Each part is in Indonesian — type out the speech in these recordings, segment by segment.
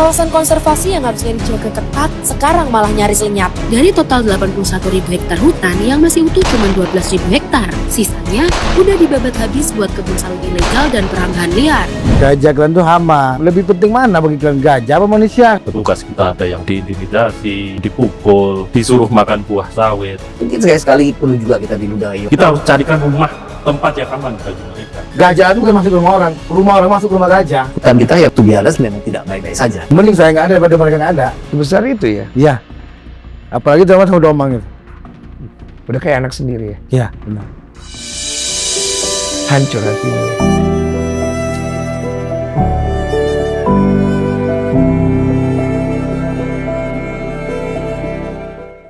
Kawasan konservasi yang harusnya dijaga ketat, sekarang malah nyaris lenyap. Dari total 81.000 hektar hutan yang masih utuh cuma 12.000 hektar, sisanya udah dibabat habis buat kebun sawit ilegal dan perambahan liar. Gajah klan itu hama. Lebih penting mana bagi klan, gajah apa manusia? Petugas kita ada yang diintimidasi, dipukul, disuruh makan buah sawit. Mungkin sekali perlu juga kita diludahi. Kita harus carikan rumah tempat yang aman bagi mereka. Gajah itu bukan masuk ke rumah orang masuk ke rumah gajah. Hutan kita ya to be honest memang tidak baik-baik saja. Mending saya nggak ada daripada mereka nggak ada. Sebesar itu ya? Iya. Apalagi zaman sama domang itu. Udah kayak anak sendiri ya? Iya, benar. Hancur hatinya.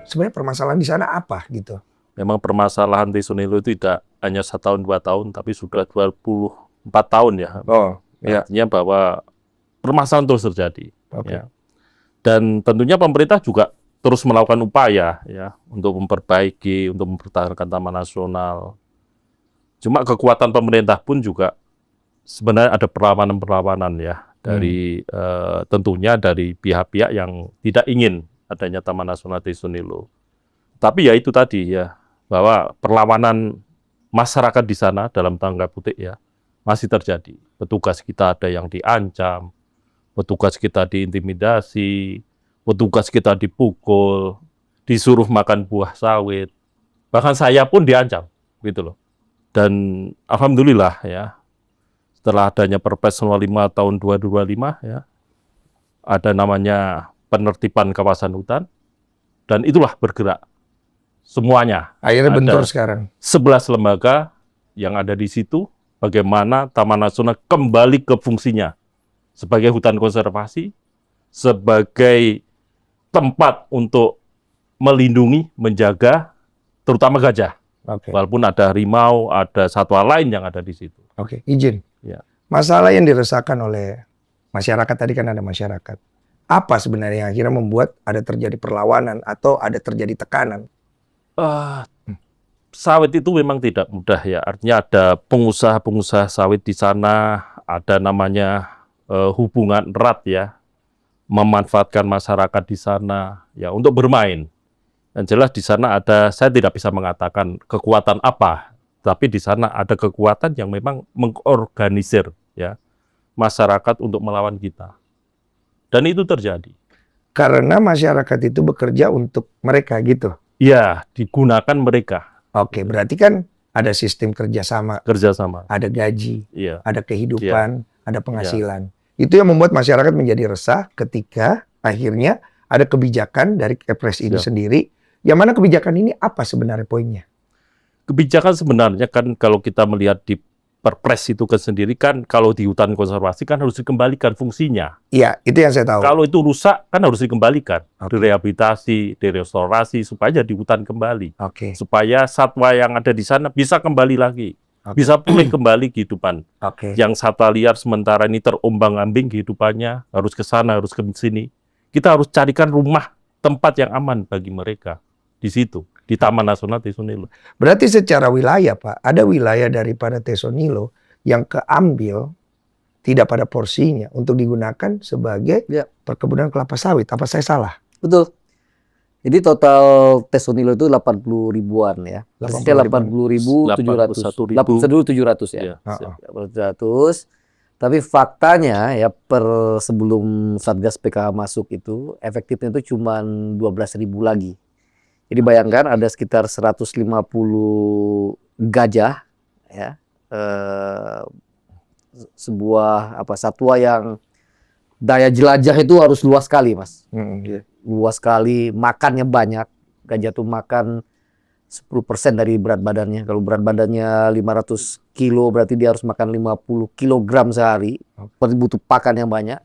Sebenarnya permasalahan di sana apa gitu? Memang permasalahan di Sonilo itu tidak hanya 1 tahun 2 tahun, tapi sudah 24 tahun ya. Oh, iya. Artinya bahwa permasalahan terus terjadi. Oke. Ya. Dan tentunya pemerintah juga terus melakukan upaya ya untuk memperbaiki, untuk mempertahankan Taman Nasional. Cuma kekuatan pemerintah pun juga sebenarnya ada perlawanan-perlawanan ya dari tentunya dari pihak-pihak yang tidak ingin adanya Taman Nasional di Sonilo. Tapi ya itu tadi ya, bahwa perlawanan masyarakat di sana dalam tanda kutip ya masih terjadi. Petugas kita ada yang diancam, petugas kita diintimidasi, petugas kita dipukul, disuruh makan buah sawit. Bahkan saya pun diancam, gitu loh. Dan alhamdulillah ya, setelah adanya Perpres 05 tahun 2025 ya, ada namanya penertiban kawasan hutan, dan itulah bergerak. Semuanya. Akhirnya bentur Ada sekarang. 11 lembaga yang ada di situ, bagaimana Taman Nasional kembali ke fungsinya sebagai hutan konservasi, sebagai tempat untuk melindungi, menjaga, terutama gajah. Oke. Walaupun ada harimau, ada satwa lain yang ada di situ. Oke, izin. Ya. Masalah yang dirasakan oleh masyarakat, tadi kan ada masyarakat. Apa sebenarnya yang akhirnya membuat ada terjadi perlawanan atau ada terjadi tekanan? Sawit itu memang tidak mudah ya. Artinya ada pengusaha-pengusaha sawit di sana, ada namanya hubungan erat ya, memanfaatkan masyarakat di sana ya untuk bermain. Yang jelas di sana ada, saya tidak bisa mengatakan kekuatan apa, tapi di sana ada kekuatan yang memang mengorganisir ya masyarakat untuk melawan kita. Dan itu terjadi. Karena masyarakat itu bekerja untuk mereka gitu. Ya, digunakan mereka. Oke, berarti kan ada sistem kerjasama, Kerjasama. ada gaji, Iya. ada kehidupan, ada penghasilan. Itu yang membuat masyarakat menjadi resah ketika akhirnya ada kebijakan dari Kepres ini sendiri. Yang mana kebijakan ini apa sebenarnya poinnya? Kebijakan sebenarnya kan kalau kita melihat di Perpres itu kan sendiri kan kalau di hutan konservasi kan harus dikembalikan fungsinya. Iya, itu yang saya tahu. Kalau itu rusak kan harus dikembalikan, direhabilitasi, direstorasi supaya jadi hutan kembali. Oke. Supaya satwa yang ada di sana bisa kembali lagi, bisa pulih kembali kehidupan. Oke. Yang satwa liar sementara ini terombang-ambing kehidupannya, harus ke sana, harus ke sini. Kita harus carikan rumah, tempat yang aman bagi mereka di situ. Di Taman Nasional Sonilo. Berarti secara wilayah, Pak, ada wilayah daripada Sonilo yang keambil tidak pada porsinya untuk digunakan sebagai perkebunan kelapa sawit. Apa saya salah? Betul. Jadi total Sonilo itu 80 ribuan ya. Persisnya 80.700. 81.000. Ya. Ya. 700. Tapi faktanya ya per sebelum Satgas PK masuk itu efektifnya itu cuma 12.000 lagi. Jadi bayangkan ada sekitar 150 gajah ya. Sebuah satwa yang daya jelajah itu harus luas sekali, Mas. Luas sekali, makannya banyak. Gajah tuh makan 10% dari berat badannya. Kalau berat badannya 500 kilo berarti dia harus makan 50 kilogram sehari. Butuh pakan yang banyak.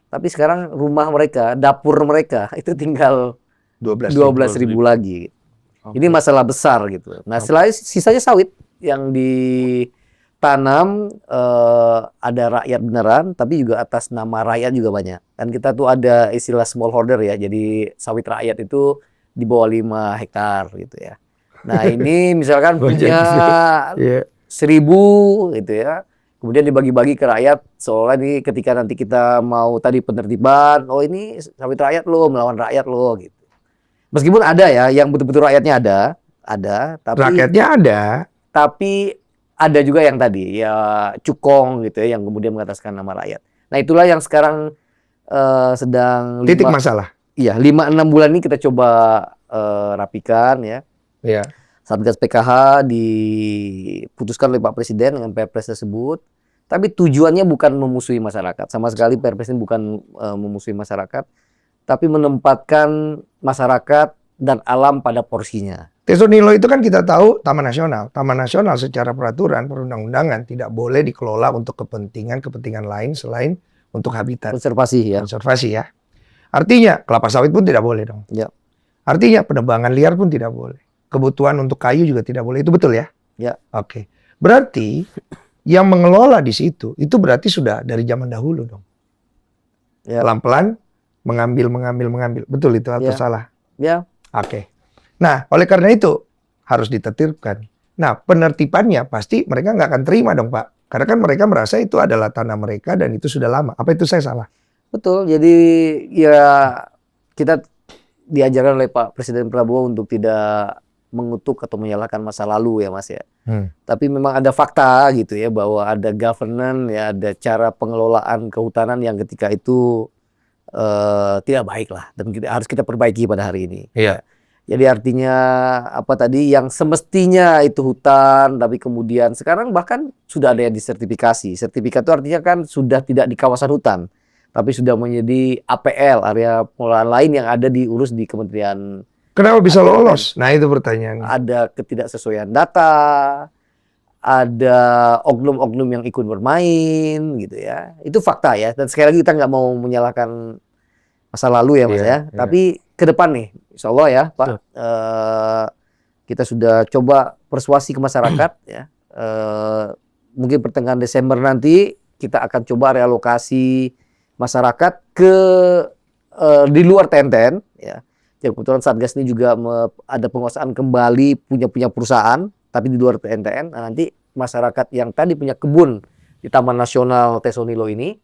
Tapi sekarang rumah mereka, dapur mereka itu tinggal 12.000 lagi. Ini masalah besar gitu. Nah, sisanya sawit yang ditanam ada rakyat beneran, tapi juga atas nama rakyat juga banyak. Dan kita tuh ada istilah smallholder ya. Jadi sawit rakyat itu di bawah 5 hektar gitu ya. Nah, ini misalkan punya 1.000 gitu ya. Kemudian dibagi-bagi ke rakyat, seolah ini ketika nanti kita mau tadi penertiban, oh ini sawit rakyat loh, melawan rakyat loh gitu. Meskipun ada ya, yang betul-betul rakyatnya ada, tapi ada juga yang tadi ya cukong gitu ya, yang kemudian mengataskan nama rakyat. Nah itulah yang sekarang sedang Titik masalah. Iya, 5-6 bulan ini kita coba rapikan ya. Iya. Satgas PKH diputuskan oleh Pak Presiden dengan Perpres tersebut. Tapi tujuannya bukan memusuhi masyarakat. Sama sekali Perpres ini bukan memusuhi masyarakat. Tapi menempatkan masyarakat dan alam pada porsinya. Tesonilo itu kan kita tahu Taman Nasional. Taman Nasional secara peraturan perundang-undangan tidak boleh dikelola untuk kepentingan lain selain untuk habitat. Konservasi ya. Konservasi ya. Artinya kelapa sawit pun tidak boleh dong. Ya. Artinya penebangan liar pun tidak boleh. Kebutuhan untuk kayu juga tidak boleh. Itu betul ya? Ya. Oke. Berarti yang mengelola di situ itu berarti sudah dari zaman dahulu dong. Ya. Pelan-pelan mengambil. Betul itu atau Ya. salah? Ya. Oke. Nah, oleh karena itu harus ditertibkan. Nah, penertibannya pasti mereka nggak akan terima dong, Pak. Karena kan mereka merasa itu adalah tanah mereka dan itu sudah lama. Apa itu saya salah? Betul. Jadi ya kita diajarkan oleh Pak Presiden Prabowo untuk tidak mengutuk atau menyalahkan masa lalu ya Mas ya. Tapi memang ada fakta gitu ya bahwa ada governance ya, ada cara pengelolaan kehutanan yang ketika itu tidak baik lah dan harus kita perbaiki pada hari ini. Iya. Jadi artinya apa tadi yang semestinya itu hutan tapi kemudian sekarang bahkan sudah ada yang disertifikasi. Sertifikat itu artinya kan sudah tidak di kawasan hutan tapi sudah menjadi APL, area pengelolaan lain yang ada diurus di Kementerian. Kenapa bisa lolos? Nah, itu pertanyaannya. Ada ketidaksesuaian data, ada oknum-oknum yang ikut bermain gitu ya. Itu fakta ya. Dan sekali lagi kita nggak mau menyalahkan masa lalu ya Mas ya. Tapi ke depan nih, insya Allah ya Pak, kita sudah coba persuasi ke masyarakat ya. Mungkin pertengahan Desember nanti kita akan coba realokasi masyarakat ke di luar TNTN ya. Jadi kebetulan Satgas ini juga ada penguasaan kembali punya perusahaan tapi di luar TNTN. Nah, nanti masyarakat yang tadi punya kebun di Taman Nasional Tesonilo ini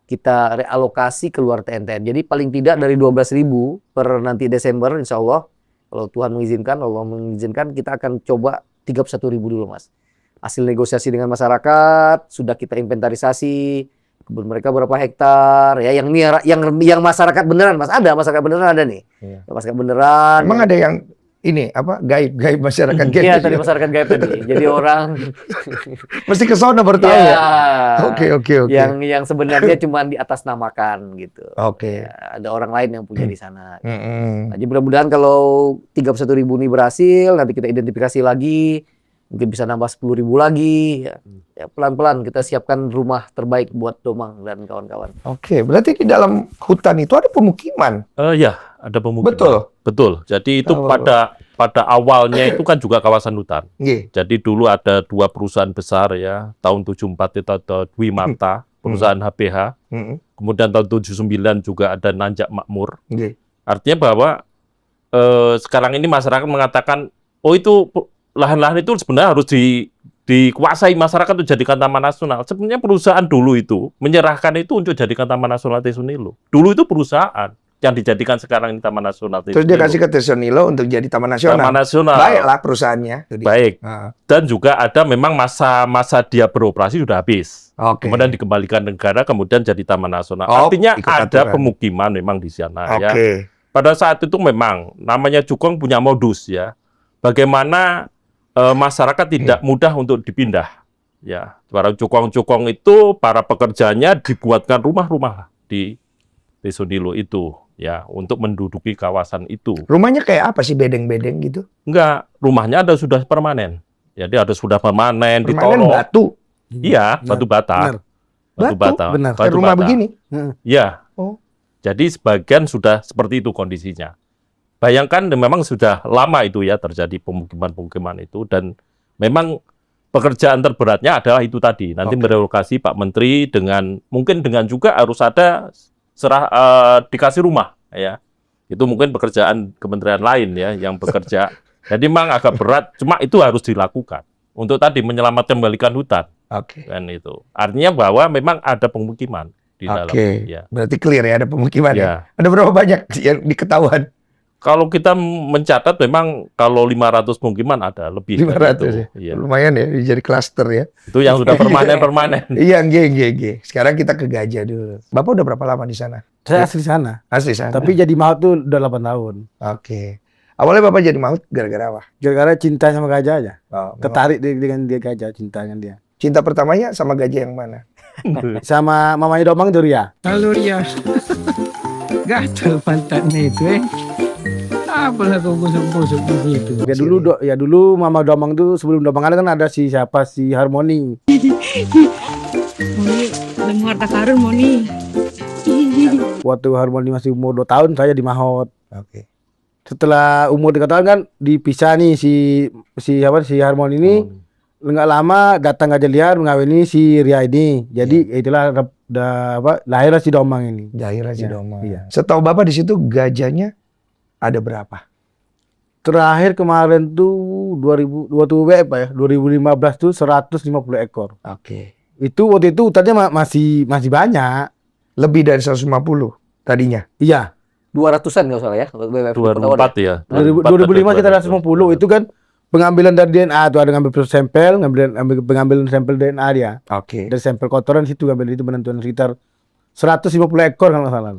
kita realokasi keluar TNTN. Jadi paling tidak dari 12.000 per nanti Desember insya Allah kalau Tuhan mengizinkan, Allah mengizinkan kita akan coba 31.000 dulu Mas. Hasil negosiasi dengan masyarakat sudah kita inventarisasi kebun mereka berapa hektar ya, yang masyarakat beneran Mas, ada masyarakat beneran ada nih. Iya. Masyarakat beneran. Emang ada yang ini apa gaib masyarakat gaib? Iya tadi masyarakat gaib tadi. Jadi orang mesti ke sana bertahu ya. Oke. Yang sebenarnya cuma diatasnamakan gitu. Oke. Ya, ada orang lain yang punya di sana. Nah, jadi mudah-mudahan kalau 31.000 ini berhasil, nanti kita identifikasi lagi, mungkin bisa nambah 10.000 lagi. Ya pelan-pelan kita siapkan rumah terbaik buat Domang dan kawan-kawan. Oke, berarti di dalam hutan itu ada pemukiman. Ya, ada pemukiman. Betul. Jadi itu pada awalnya itu kan juga kawasan hutan. Nggih. Jadi dulu ada 2 perusahaan besar ya, tahun 74 itu ada Dwi Marta, perusahaan HBH. Kemudian tahun 79 juga ada Nanjak Makmur. Nggih. Artinya bahwa sekarang ini masyarakat mengatakan, oh itu lahan-lahan itu sebenarnya harus dikuasai masyarakat untuk jadikan taman nasional. Sebenarnya perusahaan dulu itu menyerahkan itu untuk jadikan taman nasional Tesonilo. Dulu itu perusahaan yang dijadikan sekarang ini taman nasional Tesonilo. Terus dia kasih ke Tesonilo untuk jadi taman nasional. Taman nasional. Baiklah perusahaannya. Baik. Dan juga ada memang masa dia beroperasi sudah habis. Oke. Kemudian dikembalikan negara, kemudian jadi taman nasional. Oh, Artinya ikut ada aturan. pemukiman memang di sana ya. Oke. Pada saat itu memang namanya Cukong punya modus ya. Bagaimana masyarakat tidak mudah untuk dipindah. Ya, para cukong-cukong itu para pekerjanya dibuatkan rumah-rumah di Tesonilo itu ya untuk menduduki kawasan itu. Rumahnya kayak apa sih, bedeng-bedeng gitu? Enggak, rumahnya ada sudah permanen. Jadi ada sudah permanen, Permanen ditolong. batu. Iya, batu bata. Benar. Batu bata. Benar. Kayak Batu rumah bata. begini. Ya. Oh. Jadi sebagian sudah seperti itu kondisinya. Bayangkan memang sudah lama itu ya terjadi pemukiman-pemukiman itu dan memang pekerjaan terberatnya adalah itu tadi. Nanti merelokasi Pak Menteri dengan mungkin dengan juga harus ada dikasih rumah ya. Itu mungkin pekerjaan kementerian lain ya yang bekerja. Jadi memang agak berat, cuma itu harus dilakukan untuk tadi menyelamatkan kembalikan hutan. Oke. kan itu. Artinya bahwa memang ada pemukiman di dalam. Oke. Ya. Berarti clear ya ada pemukiman ya. Ya. Ada berapa banyak yang diketahuan? Kalau kita mencatat memang kalau 500 pemukiman ada lebih 500 dari itu. ya. Iya. Lumayan ya jadi klaster ya. Itu yang sudah permanen. Iya, nggih. Sekarang kita ke Gajah dulu. Bapak udah berapa lama di sana? Saya asli sana. Asli sana. Tapi jadi maut tuh udah 8 tahun. Oke. Awalnya Bapak jadi maut gara-gara apa? Gara-gara cinta sama gajah aja. Oh, memang. Ketarik dengan dia gajah, cinta dengan dia. Cinta pertamanya sama gajah yang mana? Sama mamanya Domang tuh Ria. Kalau Ria gatal pantatnya itu apalah kau gosok-gosok begitu. Dulu Mama Domang tuh sebelum Domang ada kan ada si Harmoni. Moni, nemu harta karun Moni. Waktu Harmoni masih umur 2 tahun saya di Mahot. Oke. Setelah umur 3 tahun kan dipisah nih si Harmoni ini. Enggak lama datang gajah liar mengawini si Ria ini. Jadi itulah lahirlah si Domang ini. Jahira si Iya, Domang. iya. Setahu Bapak di situ gajahnya ada berapa? Terakhir kemarin tuh 2015 tuh 150 ekor. Oke. Itu waktu itu hutannya masih banyak. Lebih dari 150 tadinya. Iya. 200-an nggak salah ya. Kalau BWF 2004 ya. 2005 kita ada 150. Itu kan pengambilan dari DNA tuh ada ngambil sampel, pengambilan sampel DNA dia. Oke. Dari sampel kotoran situ ngambil itu penentuan sekitar 150 ekor kalau nggak salah.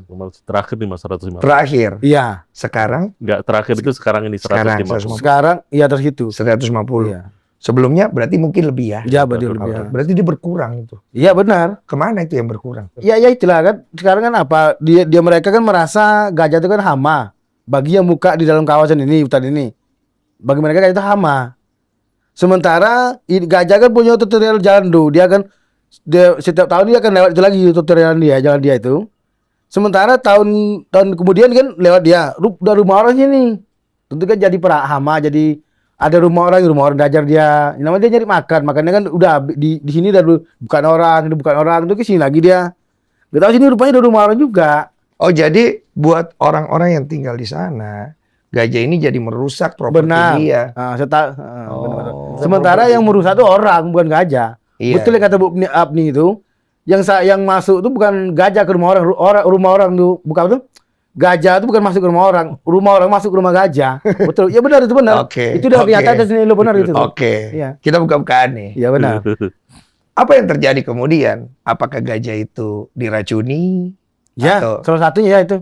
Terakhir di 150. Terakhir. Iya. Sekarang Enggak, terakhir itu sekarang ini 150. Sekarang iya terus itu. 150. Iya. Sebelumnya berarti mungkin lebih ya. Iya berarti lebih. Oke. Berarti dia berkurang itu. Iya benar. Kemana itu yang berkurang? Ya itulah kan. Sekarang kan apa? Dia mereka kan merasa gajah itu kan hama. Bagi yang muka di dalam kawasan ini, hutan ini. Bagi mereka gajah itu hama. Sementara gajah kan punya tutorial jalan dulu. Dia setiap tahun dia akan lewat itu lagi tutorial jalan dia itu. Sementara tahun kemudian kan lewat dia. Udah rumah orang sini. Tentu kan jadi hama, jadi ada rumah orang diajar dia. Namanya dia nyari makan. Makannya kan udah di sini udah bukan orang, itu ke sini lagi dia. Gak tahu sini rupanya ada rumah orang juga. Oh, jadi buat orang-orang yang tinggal di sana, gajah ini jadi merusak properti Benar. dia. Benar. Sementara yang merusak itu orang, bukan gajah. Iya. Betul yang kata Bu Apni itu. Yang masuk itu bukan gajah ke rumah orang tuh bukan tuh. Gajah itu bukan masuk ke rumah orang masuk ke rumah gajah. Betul. Ya benar itu benar. Oke, Itu udah oke. kenyataan sini lo benar itu. Oke. Iya. Kita buka-bukaan nih. Iya benar. Apa yang terjadi kemudian? Apakah gajah itu diracuni? Ya, Atau- salah satunya ya itu.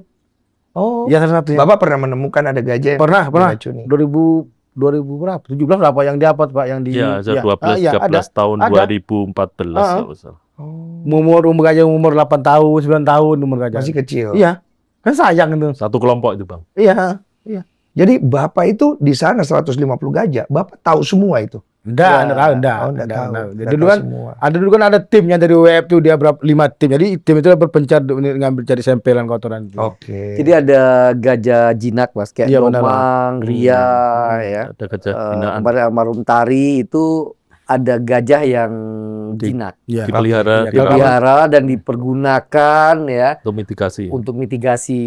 Oh. Ya salah satunya. Bapak pernah menemukan ada gajah yang Pernah. diracuni? 2000 berapa? 17 berapa yang diapat Pak yang di Ya, 12 iya, 13 tahun ada. 2014 kalau salah. umur gajah umur 8 tahun, 9 tahun umur gajah. Masih kecil. Iya. Kan sayang itu. Satu kelompok itu, Bang. Iya. Jadi Bapak itu di sana 150 gajah. Bapak tahu semua itu? Enggak Oh, enggak tahu. Enggak Dulu tahu kan semua. dulu kan ada timnya dari WF tuh dia berapa 5 tim. Jadi tim itu berpencar ngambil cari sampelan kotoran itu. Oke. Jadi ada gajah jinak Mas, kayak Iya, benar, Domang, Ria ya. Ada gajah binaan Kemarin almarhum Tari itu ada gajah yang jinak. Iya. dipelihara Iya, di rawat Dipelihara dan dipergunakan ya untuk mitigasi. untuk mitigasi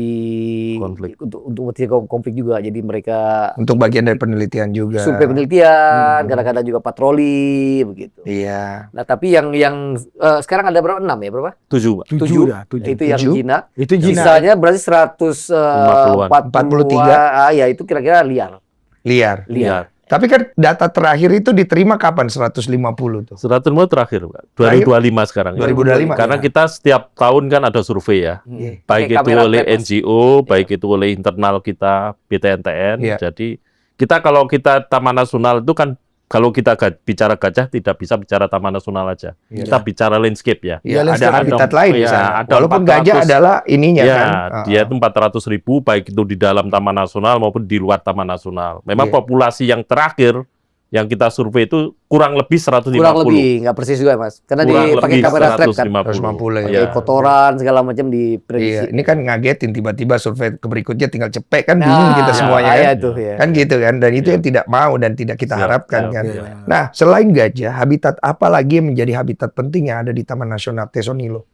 Konflik. untuk mitigasi konflik juga. Jadi mereka Untuk bagian dari penelitian juga. survei penelitian, kadang-kadang juga patroli begitu. Iya. Nah, tapi yang sekarang ada berapa? 6 ya, berapa? 7, Pak. 7 dah, 7. Itu yang 7. jinak. Itu jinak. Sisanya berarti 143. 43. Ya itu kira-kira liar. Liar. Liar. Tapi kan data terakhir itu diterima kapan 150 tuh? 150 terakhir, Pak. 2025 sekarang. 2025, Karena ya. kita setiap tahun kan ada survei ya. Iya. Baik Pakai itu kamera oleh trap, Mas. NGO, baik itu oleh internal kita, BTNTN. Iya. Jadi kalau kita Taman Nasional itu kan kalau kita bicara gajah tidak bisa bicara Taman Nasional aja. Iya. Kita bicara landscape ya. Ya, Iya, ada habitat lain di ya, sana. ada Walaupun 400. gajah adalah ininya Ya, kan. dia itu 400.000 baik itu di dalam Taman Nasional maupun di luar Taman Nasional. Memang Iya. populasi yang terakhir yang kita survei itu kurang lebih 150. Kurang lebih, nggak persis juga Mas. Karena Kurang dipakai lebih kamera trap kan. 150 ya. Pakai kotoran segala macam Iya, diprediksi. ini kan ngagetin tiba-tiba survei ke berikutnya tinggal cepek kan bingung kita semuanya ya kan. itu ya. Kan gitu kan, dan itu yang tidak mau dan tidak kita Siap, harapkan siap, kan. siap. Nah, selain gajah, habitat apa lagi yang menjadi habitat penting yang ada di Taman Nasional Tesonilo?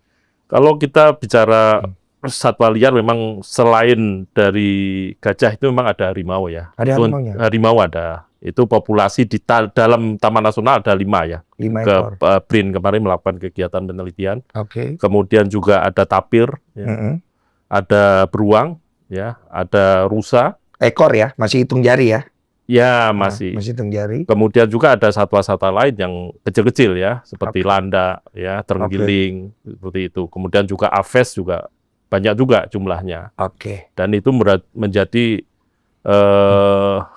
Kalau kita bicara satwa liar memang selain dari gajah itu memang ada harimau ya. Ada harimaunya? Harimau ada. Itu populasi di dalam Taman Nasional ada 5 ya. 5 ekor. BRIN kemarin melakukan kegiatan penelitian. Oke. Kemudian juga ada tapir, ya. Ada beruang, ya, ada rusa. Ekor ya, masih hitung jari ya? Ya, masih. Masih hitung jari. Kemudian juga ada satwa-satwa lain yang kecil-kecil ya, seperti landak, ya, terenggiling, seperti itu. Kemudian juga aves juga banyak juga jumlahnya. Oke. Dan itu menjadi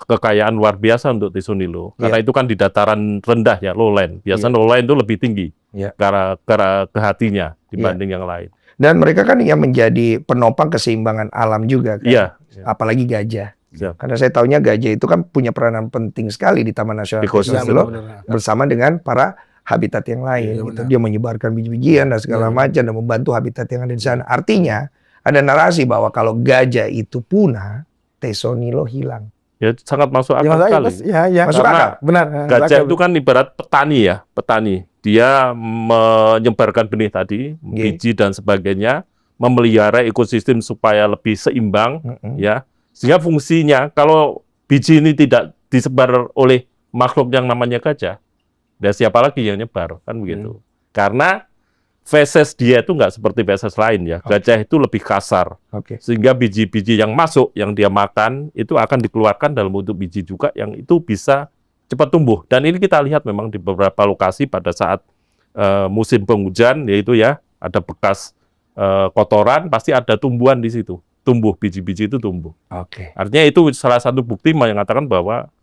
kekayaan luar biasa untuk Tisonilo. Karena itu kan di dataran rendah ya, lowland. Biasanya lowland itu lebih tinggi ke hatinya dibanding yang lain. Dan mereka kan yang menjadi penopang keseimbangan alam juga kan. Iya. Apalagi gajah. Ya. Karena saya tahunya gajah itu kan punya peranan penting sekali di Taman Nasional Tisonilo bersama dengan para habitat yang lain. Gitu. Dia menyebarkan biji-bijian dan segala macam dan membantu habitat yang ada di sana. Artinya ada narasi bahwa kalau gajah itu punah, Tisonilo hilang. Ya, sangat masuk akal sekali. Masuk akal. Benar. Gajah itu kan ibarat petani ya, petani. Dia menyebarkan benih tadi, biji dan sebagainya, memelihara ekosistem supaya lebih seimbang, ya. Sehingga fungsinya kalau biji ini tidak disebar oleh makhluk yang namanya gajah, dan siapa lagi yang nyebar, kan begitu. Karena feses dia itu nggak seperti feses lain ya. Gajah itu lebih kasar. Sehingga biji-biji yang masuk, yang dia makan, itu akan dikeluarkan dalam bentuk biji juga yang itu bisa cepat tumbuh. Dan ini kita lihat memang di beberapa lokasi pada saat musim penghujan, yaitu ya, ada bekas kotoran, pasti ada tumbuhan di situ. Tumbuh, biji-biji itu tumbuh. Artinya itu salah satu bukti mengatakan bahwa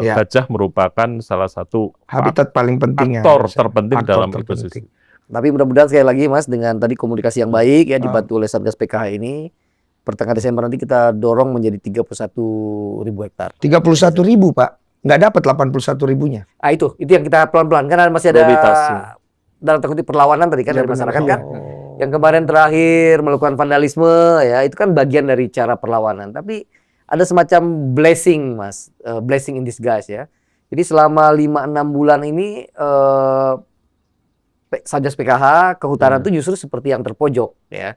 gajah merupakan salah satu habitat paling penting, aktor terpenting dalam ekosistem. Tapi mudah-mudahan sekali lagi Mas, dengan tadi komunikasi yang baik ya dibantu oleh Satgas PKH ini, pertengahan Desember nanti kita dorong menjadi 31.000 hektar. 31.000 Pak, nggak dapat 81.000-nya. Ah itu yang kita pelan-pelan karena masih ada dalam tanda kutip perlawanan tadi kan dari masyarakat kan. Yang kemarin terakhir melakukan vandalisme ya, itu kan bagian dari cara perlawanan. Tapi ada semacam blessing Mas, blessing in disguise ya. Jadi selama 5-6 bulan ini Satgas PKH kehutanan itu justru seperti yang terpojok ya.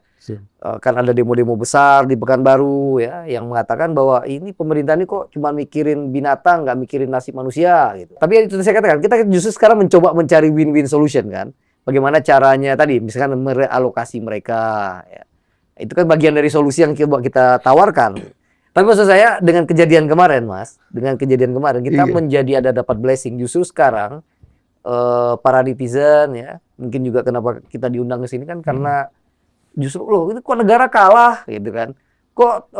Kan ada demo-demo besar di Pekanbaru ya yang mengatakan bahwa ini pemerintah ini kok cuma mikirin binatang, nggak mikirin nasib manusia gitu. Tapi itu saya katakan kita justru sekarang mencoba mencari win-win solution kan. Bagaimana caranya tadi misalkan merealokasi mereka ya. Itu kan bagian dari solusi yang kita tawarkan. Tapi maksud saya dengan kejadian kemarin Mas, kita menjadi ada dapat blessing justru sekarang para netizen ya, mungkin juga kenapa kita diundang ke sini kan karena justru loh itu kok negara kalah gitu kan. Kok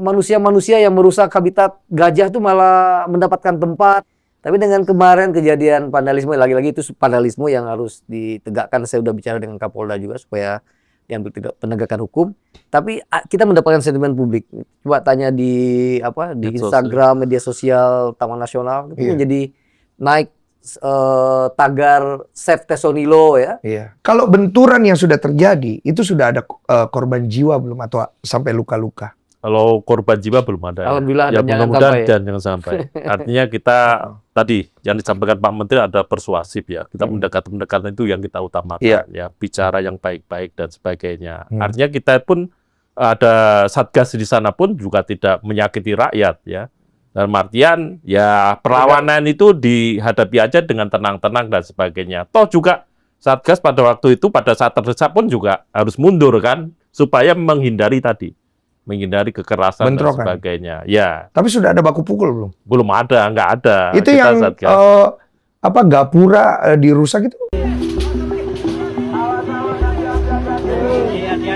manusia-manusia yang merusak habitat gajah tuh malah mendapatkan tempat. Tapi dengan kemarin kejadian vandalisme, lagi-lagi itu vandalisme yang harus ditegakkan. Saya sudah bicara dengan Kapolda juga supaya diambil penegakan hukum. Tapi kita mendapatkan sentimen publik. Coba tanya di Instagram, media sosial Taman Nasional itu menjadi naik tagar Save Tisonilo ya. Kalau benturan yang sudah terjadi itu sudah ada korban jiwa belum atau sampai luka-luka? Kalau korban jiwa belum ada. Alhamdulillah ya, mudah-mudahan jangan sampai. Artinya kita tadi yang disampaikan Pak Menteri ada persuasif ya. Kita mendekat itu yang kita utamakan ya, bicara yang baik-baik dan sebagainya. Artinya kita pun ada satgas di sana pun juga tidak menyakiti rakyat ya. Dalam artian ya perlawanan itu dihadapi aja dengan tenang-tenang dan sebagainya. Toh juga satgas pada waktu itu pada saat terdesak pun juga harus mundur kan supaya menghindari kekerasan dan sebagainya. Ya. Tapi sudah ada baku pukul belum? Belum ada, nggak ada. Itu yang gapura dirusak itu?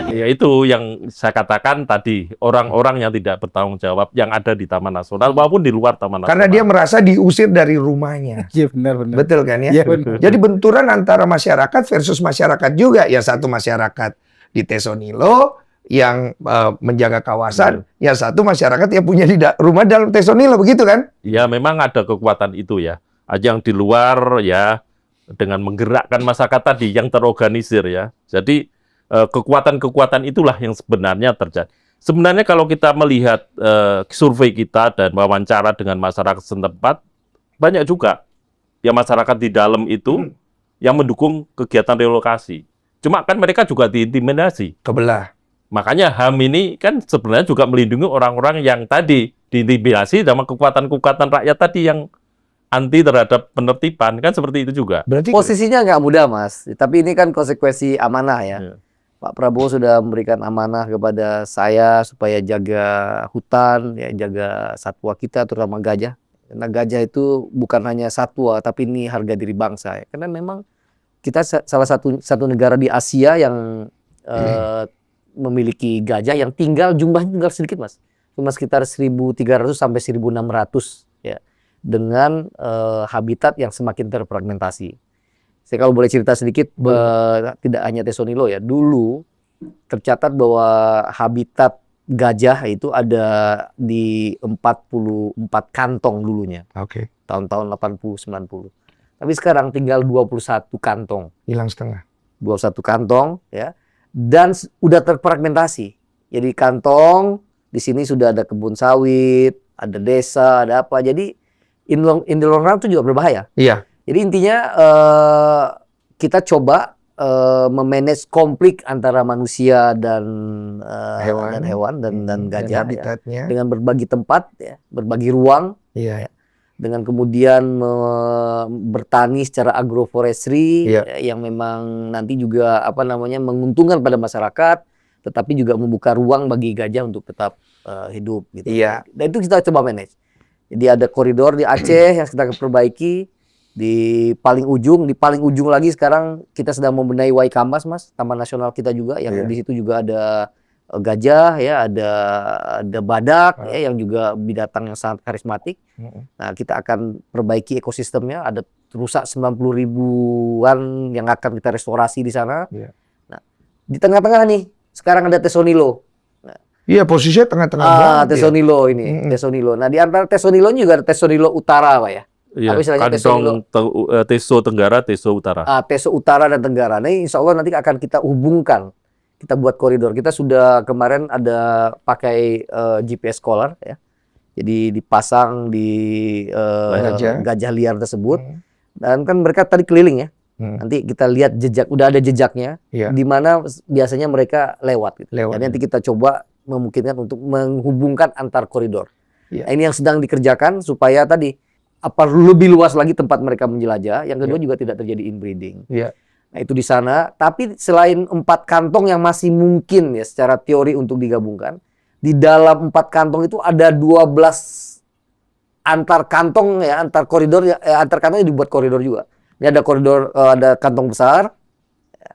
Ya itu yang saya katakan tadi, orang-orang yang tidak bertanggung jawab yang ada di Taman Nasional maupun di luar Taman Nasional. Karena dia merasa diusir dari rumahnya. Iya benar. Betul kan ya? Jadi benturan antara masyarakat versus masyarakat juga. Ya satu masyarakat di Tisonilo yang menjaga kawasan, yang satu masyarakat yang punya rumah dalam Tisonilo, begitu kan? Ya memang ada kekuatan itu ya. Yang di luar ya dengan menggerakkan masyarakat tadi yang terorganisir ya. Jadi kekuatan-kekuatan itulah yang sebenarnya terjadi. Sebenarnya kalau kita melihat survei kita dan wawancara dengan masyarakat setempat, banyak juga yang masyarakat di dalam itu yang mendukung kegiatan relokasi. Cuma kan mereka juga diintimidasi. Kebelah. Makanya HAM ini kan sebenarnya juga melindungi orang-orang yang tadi diintimidasi sama kekuatan-kekuatan rakyat tadi yang anti terhadap penertiban, kan seperti itu juga. Berarti Posisinya nggak mudah, Mas. Tapi ini kan konsekuensi amanah ya. Iya. Pak Prabowo sudah memberikan amanah kepada saya supaya jaga hutan, ya, jaga satwa kita, terutama gajah. Karena gajah itu bukan hanya satwa, tapi ini harga diri bangsa. Ya. Karena memang kita salah satu negara di Asia yang memiliki gajah yang jumlahnya tinggal sedikit, Mas. Cuma sekitar 1.300 sampai 1.600 ya. Dengan habitat yang semakin terfragmentasi. Saya kalau boleh cerita sedikit, tidak hanya Tesonilo ya. Dulu tercatat bahwa habitat gajah itu ada di 44 kantong dulunya. Oke. Tahun-tahun 80-90. Tapi sekarang tinggal 21 kantong. Hilang setengah. 21 kantong ya. Dan udah terfragmentasi. Jadi kantong di sini sudah ada kebun sawit, ada desa, ada apa. Jadi in the long run itu juga berbahaya. Iya. Jadi intinya kita coba memanage konflik antara manusia dan hewan dan gajah ya. Habitatnya. Dengan berbagi tempat ya, berbagi ruang. Iya. Dengan kemudian bertani secara agroforestry yang memang nanti juga menguntungkan pada masyarakat, tetapi juga membuka ruang bagi gajah untuk tetap hidup gitu. Iya. Dan itu kita coba manage. Jadi ada koridor di Aceh yang kita perbaiki, di paling ujung lagi sekarang kita sedang membenahi Waikambas, Mas, Taman Nasional kita juga yang di situ juga ada gajah ya, ada badak ya, yang juga binatang yang sangat karismatik. Nah, kita akan perbaiki ekosistemnya, ada rusak 90 ribuan yang akan kita restorasi di sana. Nah, di tengah-tengah nih sekarang ada Tesonilo. Iya, posisinya tengah-tengah banget. Tesonilo ini, Tesonilo. Nah, di antara Tesonilo juga ada Tesonilo Utara, Pak ya. Iya, kantong Teso Tenggara, Teso Utara. Teso Utara dan Tenggara. Nah, insya Allah nanti akan kita hubungkan. Kita buat koridor. Kita sudah kemarin ada pakai GPS collar ya. Jadi dipasang di gajah liar tersebut. Dan kan mereka tadi keliling ya. Nanti kita lihat jejak, udah ada jejaknya. Di mana biasanya mereka lewat. Gitu. Dan nanti kita coba memungkinkan untuk menghubungkan antar koridor. Nah, ini yang sedang dikerjakan supaya tadi lebih luas lagi tempat mereka menjelajah. Yang kedua juga tidak terjadi inbreeding. Nah, itu di sana. Tapi selain 4 kantong yang masih mungkin ya secara teori untuk digabungkan, di dalam 4 kantong itu ada 12 antar kantong ya, antar koridor ya, antar kantong dibuat koridor juga. Ini ada koridor, ada kantong besar ya,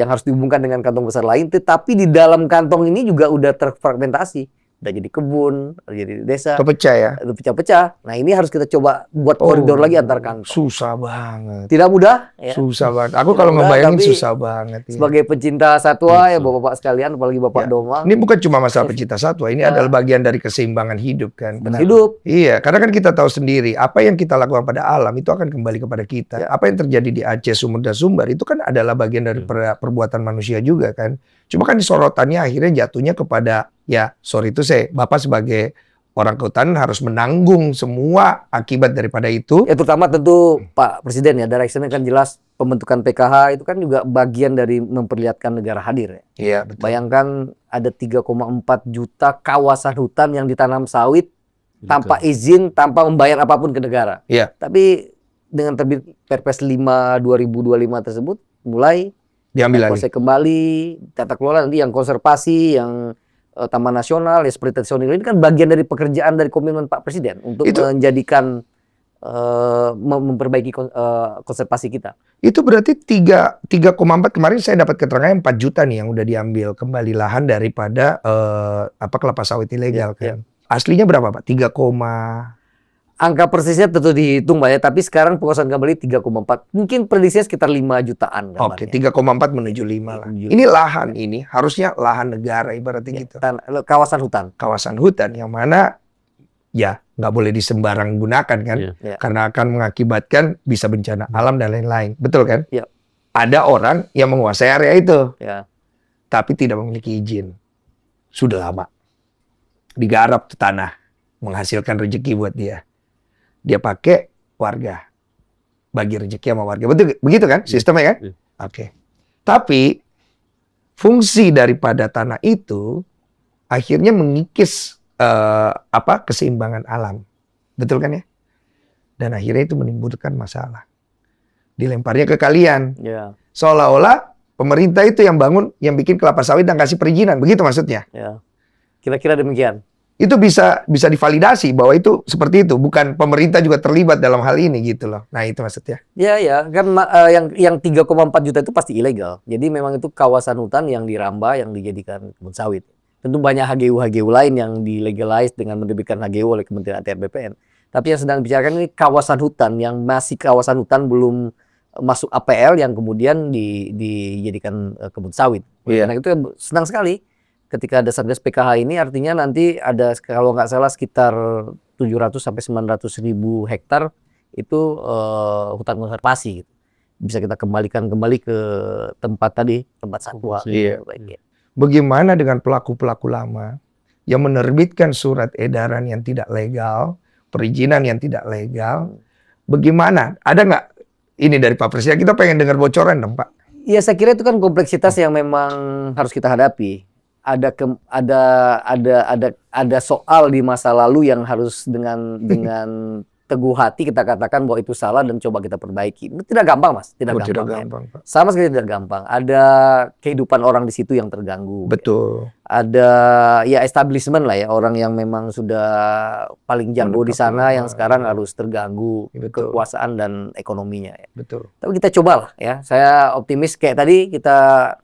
yang harus dihubungkan dengan kantong besar lain, tetapi di dalam kantong ini juga udah terfragmentasi. Udah jadi kebun, udah jadi desa. Kepecah ya? Udah pecah-pecah. Nah, ini harus kita coba buat koridor lagi antar kantong. Susah banget. Tidak mudah. Ya. Susah banget. Aku kalau ngebayangin susah banget. Ya. Sebagai pencinta satwa ya Bapak-bapak sekalian, apalagi Bapak Domang. Ini bukan cuma masalah pencinta satwa, ini adalah bagian dari keseimbangan hidup kan. Benar. Hidup. Iya, karena kan kita tahu sendiri apa yang kita lakukan pada alam itu akan kembali kepada kita. Apa yang terjadi di Aceh, Sumber itu kan adalah bagian dari perbuatan manusia juga kan. Cuma kan sorotannya akhirnya jatuhnya kepada Bapak sebagai orang kehutanan harus menanggung semua akibat daripada itu. Ya terutama tentu Pak Presiden ya, directionnya kan jelas pembentukan PKH itu kan juga bagian dari memperlihatkan negara hadir ya. Iya, betul. Bayangkan ada 3,4 juta kawasan hutan yang ditanam sawit tanpa izin, tanpa membayar apapun ke negara. Iya. Tapi dengan terbit Perpres 5 2025 tersebut mulai diambil lagi. Kembali tata kelola nanti yang konservasi, yang Taman Nasional ya seperti Tesonilo ini kan bagian dari pekerjaan dari komitmen Pak Presiden untuk menjadikan memperbaiki konservasi kita. Itu berarti 3,4 kemarin saya dapat keterangan 4 juta nih yang udah diambil kembali lahan daripada kelapa sawit ilegal kan. Aslinya berapa Pak? Angka persisnya tentu dihitung Pak ya, tapi sekarang penguasaan kembali 3,4. Mungkin prediksinya sekitar 5 jutaan gambarnya. Oke, 3,4 menuju 5 lah. Ini lahan ini harusnya lahan negara ibaratnya gitu. Kawasan hutan. Kawasan hutan yang mana ya nggak boleh disembarang gunakan kan. Karena akan mengakibatkan bisa bencana alam dan lain-lain. Betul kan? Iya. Ada orang yang menguasai area itu. Ya. Tapi tidak memiliki izin. Sudah lama. Digarap tuh tanah. Menghasilkan rezeki buat dia. Dia pakai warga, bagi rezeki sama warga, betul begitu kan sistemnya kan? Oke. Tapi fungsi daripada tanah itu akhirnya mengikis keseimbangan alam. Betul kan ya? Dan akhirnya itu menimbulkan masalah. Dilemparnya ke kalian. Ya, Seolah-olah pemerintah itu yang bangun, yang bikin kelapa sawit dan kasih perizinan. Begitu maksudnya. ya. Kira-kira demikian. Itu bisa divalidasi bahwa itu seperti itu. Bukan pemerintah juga terlibat dalam hal ini gitu loh. Nah itu maksudnya. Ya, kan yang 3,4 juta itu pasti ilegal. Jadi memang itu kawasan hutan yang dirambah, yang dijadikan kebun sawit. Tentu banyak HGU lain yang dilegalize dengan menerbitkan HGU oleh Kementerian ATR BPN. Tapi yang sedang dibicarakan ini kawasan hutan yang masih kawasan hutan belum masuk APL yang kemudian dijadikan kebun sawit. Iya. Karena itu senang sekali ketika ada Satgas PKH ini, artinya nanti ada kalau nggak salah sekitar 700 sampai 900 ribu hektar itu hutan konservasi gitu. Bisa kita kembalikan kembali ke tempat tadi, tempat satwa. Iya. Baik, ya. Bagaimana dengan pelaku-pelaku lama yang menerbitkan surat edaran yang tidak legal, perizinan yang tidak legal? Bagaimana? Ada nggak ini dari Pak Presiden? Kita pengen dengar bocoran dong, Pak. Ya saya kira itu kan kompleksitas yang memang harus kita hadapi. Ada soal di masa lalu yang harus dengan teguh hati kita katakan bahwa itu salah dan coba kita perbaiki. Itu tidak gampang, Mas. Tidak gampang. Pak. Sama sekali tidak gampang. Ada kehidupan orang di situ yang terganggu. Betul. Ada ya establishment lah ya, orang yang memang sudah paling jago di sana yang sekarang harus terganggu Betul. kekuasaan dan ekonominya ya. Betul. Tapi kita cobalah ya. Saya optimis kayak tadi kita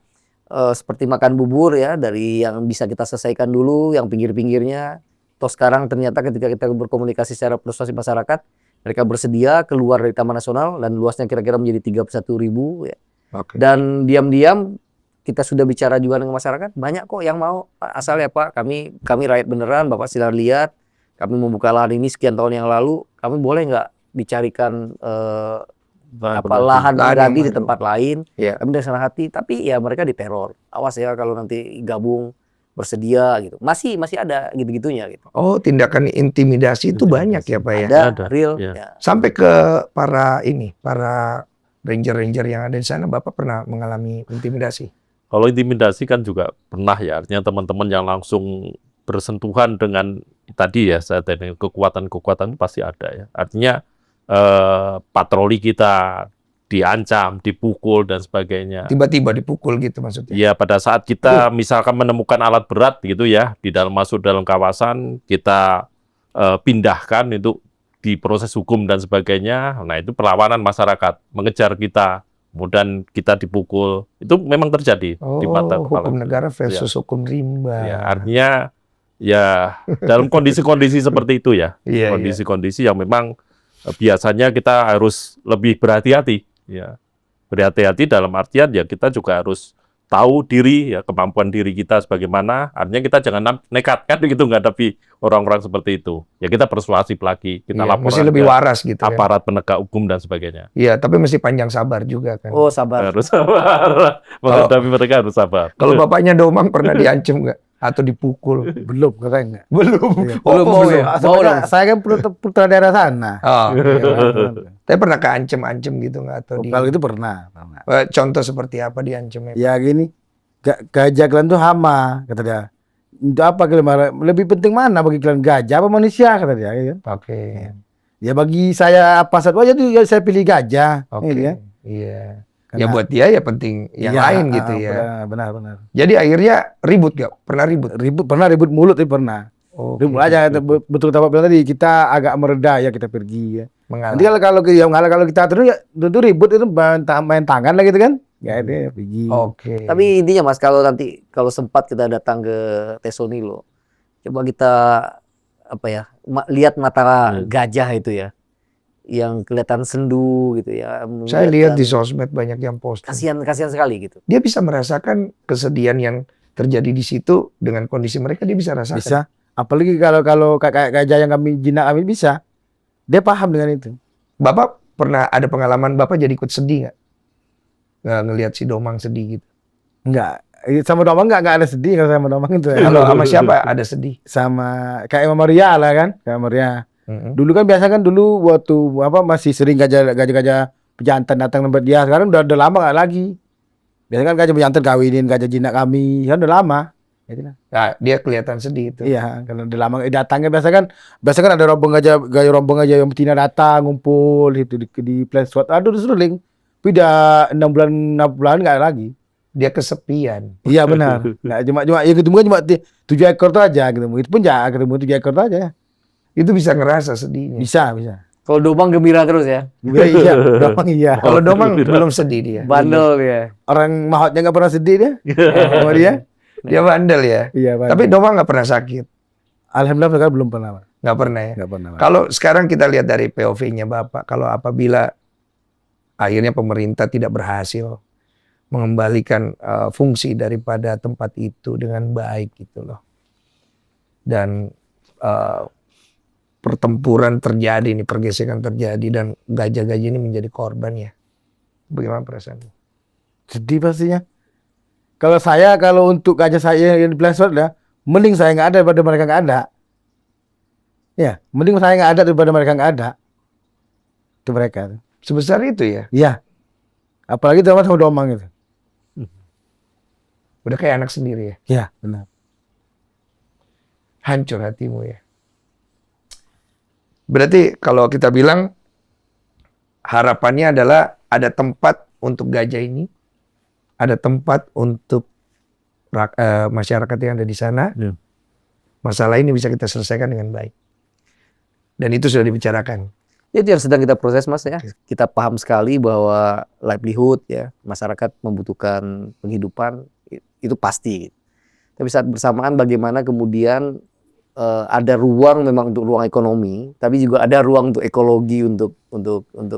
seperti makan bubur ya, dari yang bisa kita selesaikan dulu, yang pinggir-pinggirnya. Toh sekarang ternyata ketika kita berkomunikasi secara persuasif masyarakat, mereka bersedia keluar dari Taman Nasional dan luasnya kira-kira menjadi 31.000 ya. Oke. Dan diam-diam kita sudah bicara juga dengan masyarakat, banyak kok yang mau. Pak, asal ya Pak, kami rakyat beneran, Bapak silahkan lihat. Kami membuka lahan ini sekian tahun yang lalu, kami boleh nggak dicarikan lahan pengganti di tempat lain? Iya. Kami dengan senang hati, tapi ya mereka diteror. Awas ya kalau nanti gabung bersedia gitu. Masih ada gitu-gitunya gitu. Oh, tindakan intimidasi itu banyak ya, Pak ya? Ada, real. Ya. Ya. Sampai ke para ranger-ranger yang ada di sana, Bapak pernah mengalami intimidasi? Kalau intimidasi kan juga pernah ya, artinya teman-teman yang langsung bersentuhan dengan tadi ya, saya tadi kekuatan-kekuatan pasti ada ya. Artinya patroli kita diancam, dipukul dan sebagainya. Tiba-tiba dipukul gitu maksudnya? Ya, pada saat kita misalkan menemukan alat berat gitu ya, masuk dalam kawasan, kita pindahkan itu diproses hukum dan sebagainya. Nah, itu perlawanan masyarakat mengejar kita, kemudian kita dipukul. Itu memang terjadi di mata kepala. Hukum negara versus hukum rimba. Ya, artinya ya dalam kondisi-kondisi seperti itu ya. Iya, Kondisi-kondisi yang memang biasanya kita harus lebih berhati-hati ya. Berhati-hati dalam artian ya kita juga harus tahu diri ya, kemampuan diri kita sebagaimana. Artinya kita jangan nekat kan gitu menghadapi orang-orang seperti itu. Ya kita persuasif lagi, kita laporan mesti lebih ke waras gitu ya. aparat penegak hukum dan sebagainya. Iya, tapi mesti panjang sabar juga kan. Oh, sabar. Harus sabar. Menghadapi mereka harus sabar. Kalau bapaknya Domang pernah diancam nggak? Atau dipukul? Belum katanya. Belum. Belum mau ya? Mau dong. Saya kan putra daerah sana. Oh. Iya, benar. Tapi pernah keancem-ancem gitu nggak? Atau Kalau itu pernah. contoh seperti apa diancamnya? Ya gini, gajah kalian tuh hama, kata dia. Untuk apa kalian lebih penting mana bagi kalian, gajah apa manusia, kata dia. Gitu. Oke. Ya bagi saya apa satu aja tuh, ya saya pilih gajah. Oke. Gitu ya. Iya. Karena- Ya buat dia ya penting yang Iya, lain gitu ya. Benar. Jadi akhirnya ribut gak? Pernah ribut? Ribut mulut tapi pernah. Oh, Ribut aja, betul kata Pak bilang tadi, kita agak mereda ya, kita pergi ya. mengalah. Nanti kalau kita terus ya tentu ribut itu main tangan lah gitu kan. Ya itu pergi. Oke. Tapi intinya Mas, kalau sempat kita datang ke Tesonilo, coba kita lihat mata gajah itu ya, yang kelihatan sendu gitu ya. Saya lihat di sosmed banyak yang posting. Kasihan sekali gitu. Dia bisa merasakan kesedihan yang terjadi di situ dengan kondisi mereka, dia bisa rasakan. Bisa. Apalagi kalau kayak gajah yang jinak kami bisa. Dia paham dengan itu. Bapak pernah ada pengalaman Bapak jadi ikut sedih nggak ngelihat si Domang sedih gitu? Enggak. Sama Domang enggak ada sedih kalau sama Domang itu. Ya. Kalau sama siapa ada sedih? Sama kayak Maria lah kan, kayak Maria. Dulu kan biasa kan waktu masih sering gajah pejantan datang tempat dia. Sekarang udah lama nggak lagi. Biasanya kan gajah jantan kawinin gajah jinak kami, kan udah lama. Gitu kan. Nah, dia kelihatan sedih itu. Iya, karena udah lama datangnya biasa kan ada rombong gajah yang betina datang ngumpul itu di place spot. Aduh seruling. Tapi udah 6 bulan nggak ada lagi. Dia kesepian. Iya benar. Nggak cuma ya ketemu kan cuma 7 ekor tuh aja ketemu. Itu pun ya ketemu 7 ekor tuh aja. Itu bisa ngerasa sedihnya. Bisa. Kalau domang gembira terus ya. Iya, domang iya. Kalau domang belum sedih dia. Bandel ya. Orang mahotnya nggak pernah sedih dia. Sama dia. Dia bandel ya. Iya, Tapi domang nggak pernah sakit. alhamdulillah sekarang belum pernah. Pak. Nggak pernah ya. Nggak pernah. Pak. Kalau sekarang kita lihat dari POV-nya Bapak, kalau apabila akhirnya pemerintah tidak berhasil mengembalikan fungsi daripada tempat itu dengan baik gitu loh. Dan pertempuran terjadi, ini pergesekan terjadi dan gajah-gajah ini menjadi korban ya. Bagaimana perasaan? Sedih pastinya. Kalau untuk gajah saya yang di Plansword ya, mending saya nggak ada daripada mereka nggak ada. Ya, mending saya nggak ada daripada mereka nggak ada. Itu mereka. Sebesar itu ya? Iya. Apalagi sama domang itu. Udah kayak anak sendiri ya? Iya, benar. Hancur hatimu ya? Berarti kalau kita bilang harapannya adalah ada tempat untuk gajah ini, ada tempat untuk masyarakat yang ada di sana. Ya. Masalah ini bisa kita selesaikan dengan baik. Dan itu sudah dibicarakan. Ya, itu yang sedang kita proses Mas ya. Kita paham sekali bahwa livelihood ya, masyarakat membutuhkan penghidupan itu pasti. Tapi saat bersamaan bagaimana kemudian ada ruang memang untuk ruang ekonomi, tapi juga ada ruang untuk ekologi, untuk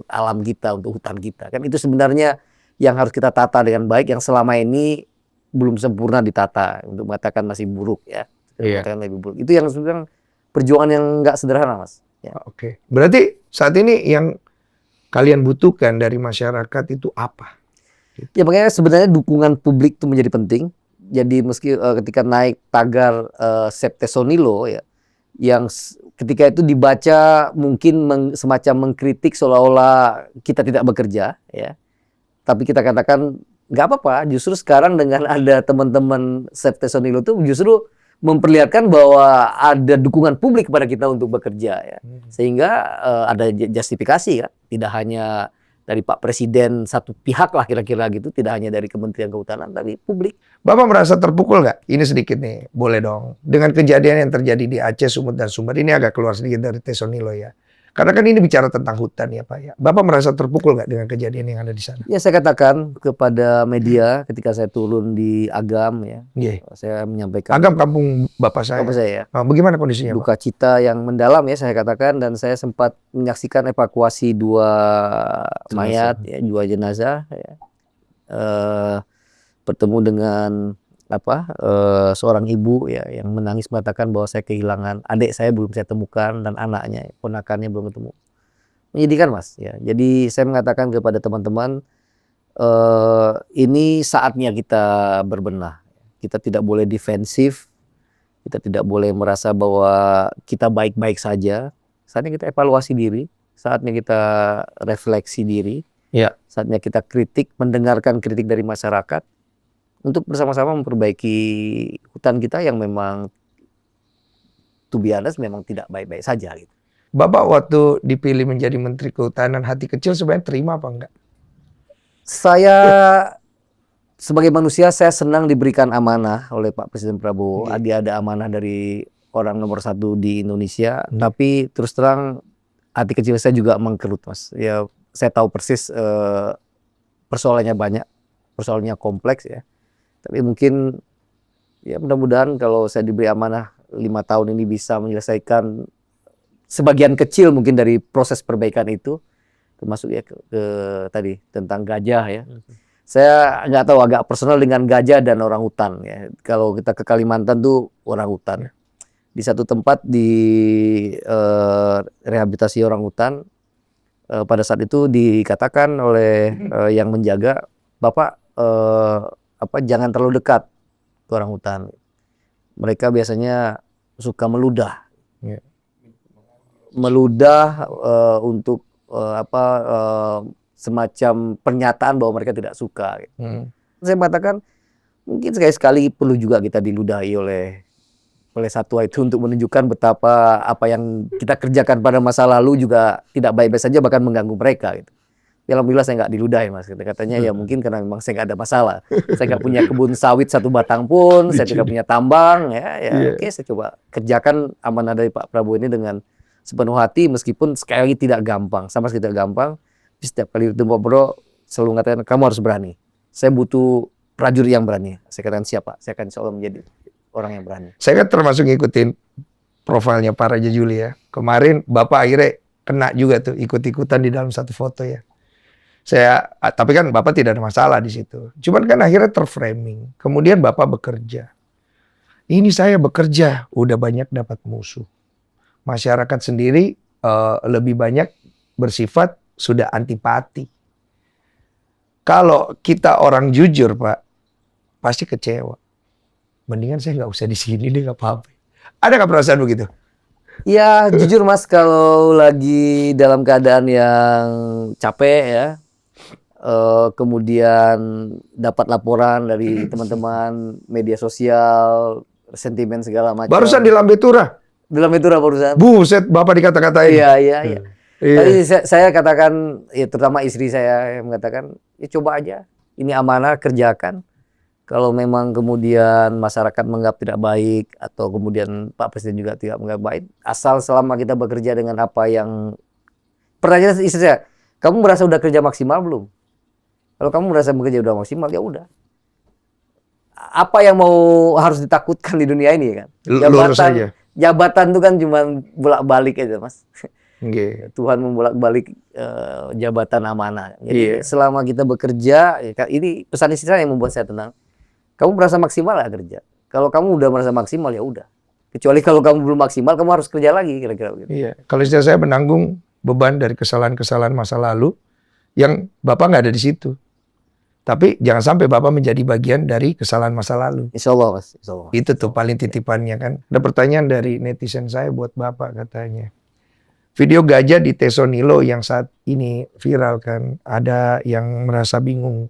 alam kita, untuk hutan kita. Kan itu sebenarnya yang harus kita tata dengan baik, yang selama ini belum sempurna ditata, untuk mengatakan masih buruk ya. Iya. Mengatakan lebih buruk. Itu yang sebenarnya perjuangan yang nggak sederhana Mas. Ya. Oke. Berarti saat ini yang kalian butuhkan dari masyarakat itu apa? Ya makanya sebenarnya dukungan publik itu menjadi penting. Jadi meski ketika naik tagar Septe Sonilo ya, yang ketika itu dibaca mungkin semacam mengkritik seolah-olah kita tidak bekerja ya. Tapi kita katakan nggak apa-apa, justru sekarang dengan ada teman-teman Septe Sonilo itu justru memperlihatkan bahwa ada dukungan publik kepada kita untuk bekerja ya. Sehingga ada justifikasi ya, tidak hanya dari Pak Presiden satu pihak lah kira-kira gitu, tidak hanya dari Kementerian Kehutanan tapi publik. Bapak merasa terpukul nggak? Ini sedikit nih, boleh dong. Dengan kejadian yang terjadi di Aceh, Sumut dan Sumber, ini agak keluar sedikit dari Tesonilo ya. Karena kan ini bicara tentang hutan ya Pak ya. Bapak merasa terpukul nggak dengan kejadian yang ada di sana? Ya saya katakan kepada media ketika saya turun di Agam ya, Iya. saya menyampaikan Agam kampung Bapak saya. apa saya ya, Oh, bagaimana kondisinya Pak? duka cita yang mendalam ya saya katakan, dan saya sempat menyaksikan evakuasi 2 mayat ya, 2 jenazah ya. Bertemu dengan seorang ibu ya yang menangis mengatakan bahwa saya kehilangan adik saya, belum saya temukan, dan anaknya, ponakannya belum ketemu. Menyedihkan Mas ya. Jadi saya mengatakan kepada teman-teman, ini saatnya kita berbenah. Kita tidak boleh defensif, kita tidak boleh merasa bahwa kita baik-baik saja. Saatnya kita evaluasi diri, saatnya kita refleksi diri, Ya. saatnya kita kritik, mendengarkan kritik dari masyarakat untuk bersama-sama memperbaiki hutan kita yang memang to be honest memang tidak baik-baik saja gitu. Bapak waktu dipilih menjadi Menteri Kehutanan, hati kecil sebenarnya terima apa enggak? Saya sebagai manusia saya senang diberikan amanah oleh Pak Presiden Prabowo. Dia ada amanah dari orang nomor 1 di Indonesia, tapi terus terang hati kecil saya juga mengkerut Mas. Ya saya tahu persis persoalannya banyak, persoalannya kompleks ya. Tapi mungkin ya mudah-mudahan kalau saya diberi amanah 5 tahun ini bisa menyelesaikan sebagian kecil mungkin dari proses perbaikan itu, termasuk ya ke tadi tentang gajah ya. Saya nggak tahu, agak personal dengan gajah dan orang hutan ya. Kalau kita ke Kalimantan tuh orang hutan. Di satu tempat di rehabilitasi orang hutan, pada saat itu dikatakan oleh yang menjaga, Bapak jangan terlalu dekat ke orang hutan. Mereka biasanya suka meludah, untuk semacam pernyataan bahwa mereka tidak suka. Saya mengatakan mungkin sekali-sekali perlu juga kita diludahi oleh satwa itu untuk menunjukkan betapa apa yang kita kerjakan pada masa lalu juga tidak baik-baik saja, bahkan mengganggu mereka gitu. Ya, alhamdulillah saya nggak diludahi, Mas. Katanya ya mungkin karena memang saya nggak ada masalah. Saya nggak punya kebun sawit 1 batang pun, saya tidak punya tambang, oke, saya coba kerjakan amanah dari Pak Prabowo ini dengan sepenuh hati, meskipun sekali lagi tidak gampang, sama sekali tidak gampang. Setiap kali bertemu Pak Prabowo selalu mengatakan kamu harus berani. Saya butuh prajurit yang berani. Saya katakan siapa? Saya akan insya Allah menjadi orang yang berani. Saya kan termasuk ngikutin profilnya Pak Raja Juli ya. Kemarin Bapak akhirnya kena juga tuh ikut-ikutan di dalam satu foto ya. Tapi kan Bapak tidak ada masalah di situ. Cuman kan akhirnya terframing. Kemudian Bapak bekerja. Ini saya bekerja, udah banyak dapat musuh. Masyarakat sendiri lebih banyak bersifat sudah antipati. Kalau kita orang jujur Pak, pasti kecewa. Mendingan saya nggak usah di sini deh, nggak apa-apa. Ada nggak perasaan begitu? Ya jujur Mas, kalau lagi dalam keadaan yang capek ya, kemudian dapat laporan dari teman-teman media sosial, sentimen segala macam. Barusan di Lambe Tura. Di Lambe Tura barusan. Buset, Bapak dikata-katain. Iya. Tadi saya katakan, ya terutama istri saya yang mengatakan, ya coba aja, ini amanah, kerjakan. Kalau memang kemudian masyarakat menganggap tidak baik, atau kemudian Pak Presiden juga tidak menganggap baik, asal selama kita bekerja dengan apa yang... Pertanyaan istri saya, kamu merasa udah kerja maksimal belum? Kalau kamu merasa bekerja udah maksimal, ya udah. Apa yang harus ditakutkan di dunia ini kan? Jabatan itu kan cuma bolak-balik aja, Mas. Tuhan membolak-balik jabatan amanah. Jadi selama kita bekerja, ini pesan istri saya yang membuat saya tenang. Kamu merasa maksimal ya kerja. Kalau kamu udah merasa maksimal ya udah. Kecuali kalau kamu belum maksimal, kamu harus kerja lagi kira-kira begitu. Iya. Kalau istri saya menanggung beban dari kesalahan-kesalahan masa lalu yang Bapak nggak ada di situ. Tapi jangan sampai Bapak menjadi bagian dari kesalahan masa lalu. Insya Allah, Mas. Insya Allah. Itu tuh paling titipannya kan. Ada pertanyaan dari netizen saya buat Bapak katanya. Video gajah di Tesonilo yang saat ini viral kan. Ada yang merasa bingung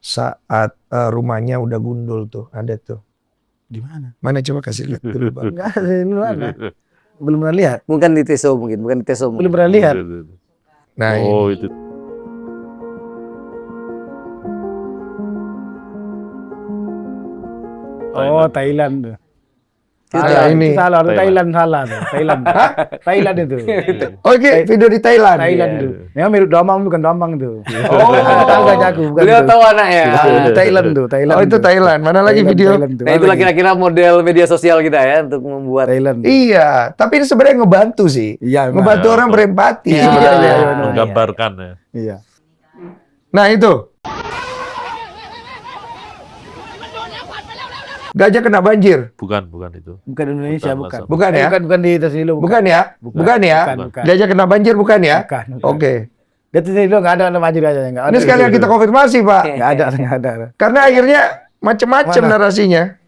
saat rumahnya udah gundul tuh. Ada tuh. Di mana? Mana coba kasih lihat dulu Bang. Enggak ada di mana. Belum pernah lihat. Bukan di Teso mungkin, bukan di Teso. Belum pernah lihat. Nah, oh itu. Oh, Thailand tuh. Ini. Salah, Thailand salah tuh. Thailand. Thailand itu. Oke, video di Thailand. Thailand tuh. Memang mirip domang bukan domang tuh. Oh, agak jago bukan. Beliau tuh. tahu anaknya. Thailand tuh, Thailand. Oh, itu tuh. Thailand. Mana lagi Thailand, video? Thailand tuh. Nah, itulah kira-kira model media sosial kita ya untuk membuat. Thailand. Iya, tapi ini sebenarnya ngebantu sih. Iya, Ngebantu orang berempati. Iya, sebenarnya. iya. Menggambarkan ya. Iya. Nah, itu. Gajah kena banjir. Bukan itu. Bukan Indonesia, bukan. Bukan ya? Bukan di Tesilo, Bukan ya? Bukan ya? Bukan. Gajah kena banjir bukan ya? Bukan. Oke. Di Tesilo enggak ada banjir aja enggak ada. Ini sekalian kita konfirmasi, Pak. Enggak ada. Karena akhirnya macam-macam Mana? narasinya.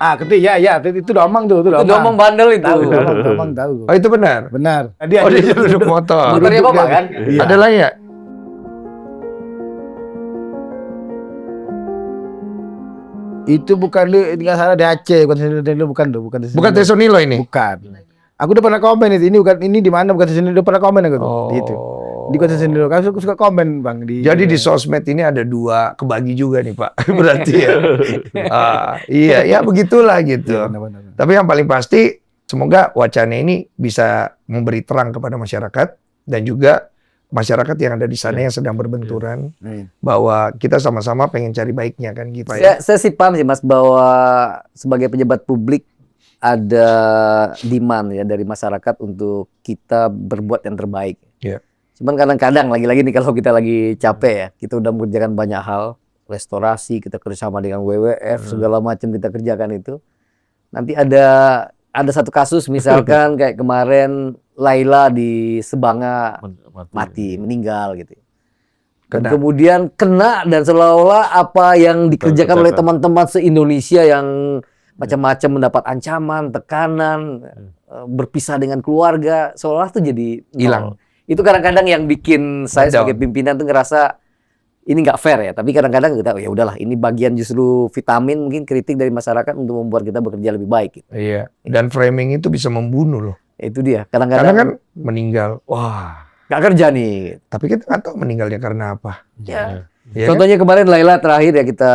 Ketik ya, itu domang tuh, Itu domong bandel itu. Tahu, domang tahu. Oh, itu benar. Benar. Oh, dia duduk motor. Motornya Bapak kan? Iya. Ada lagi ya? Itu bukan lu enggak salah di Aceh, bukan Tesilo, bukan tuh, bukan Tesilo. Bukan Tesonilo ini. Bukan. Aku udah pernah komen itu. Ini bukan ini di mana bukan Tesilo, udah pernah komen aku tuh. Oh. Itu. Di kota Tesilo. Aku suka komen, Bang, di. Jadi di sosmed ini ada dua kebagi juga nih, Pak. Berarti ya. Iya, ya begitulah gitu. Iya, benar. Tapi yang paling pasti semoga wacana ini bisa memberi terang kepada masyarakat dan juga masyarakat yang ada di sana yang sedang berbenturan bahwa kita sama-sama pengen cari baiknya kan gitu ya. Saya sih paham sih Mas bahwa sebagai pejabat publik ada demand ya dari masyarakat untuk kita berbuat yang terbaik. Iya. Cuman kadang-kadang lagi-lagi nih kalau kita lagi capek ya, kita udah mengerjakan banyak hal, restorasi, kita kerjasama dengan WWF, segala macam kita kerjakan itu. Nanti ada satu kasus misalkan kayak kemarin Laila di Sebanga mati, meninggal gitu. Dan kemudian kena dan seolah-olah apa yang dikerjakan oleh teman-teman se-Indonesia yang macam-macam mendapat ancaman, tekanan, berpisah dengan keluarga, seolah tuh jadi Hilang. Itu kadang-kadang yang bikin saya Down. sebagai pimpinan tuh ngerasa ini nggak fair ya. Tapi kadang-kadang kita ya udahlah, ini bagian justru vitamin mungkin kritik dari masyarakat untuk membuat kita bekerja lebih baik. Gitu. Iya. Dan framing itu bisa membunuh loh. Itu dia. Karena Kadang-kadang kan meninggal. Wah. nggak kerja nih. Tapi kita nggak tahu meninggalnya karena apa. Ya. Iya kan? Contohnya kemarin Laila terakhir ya kita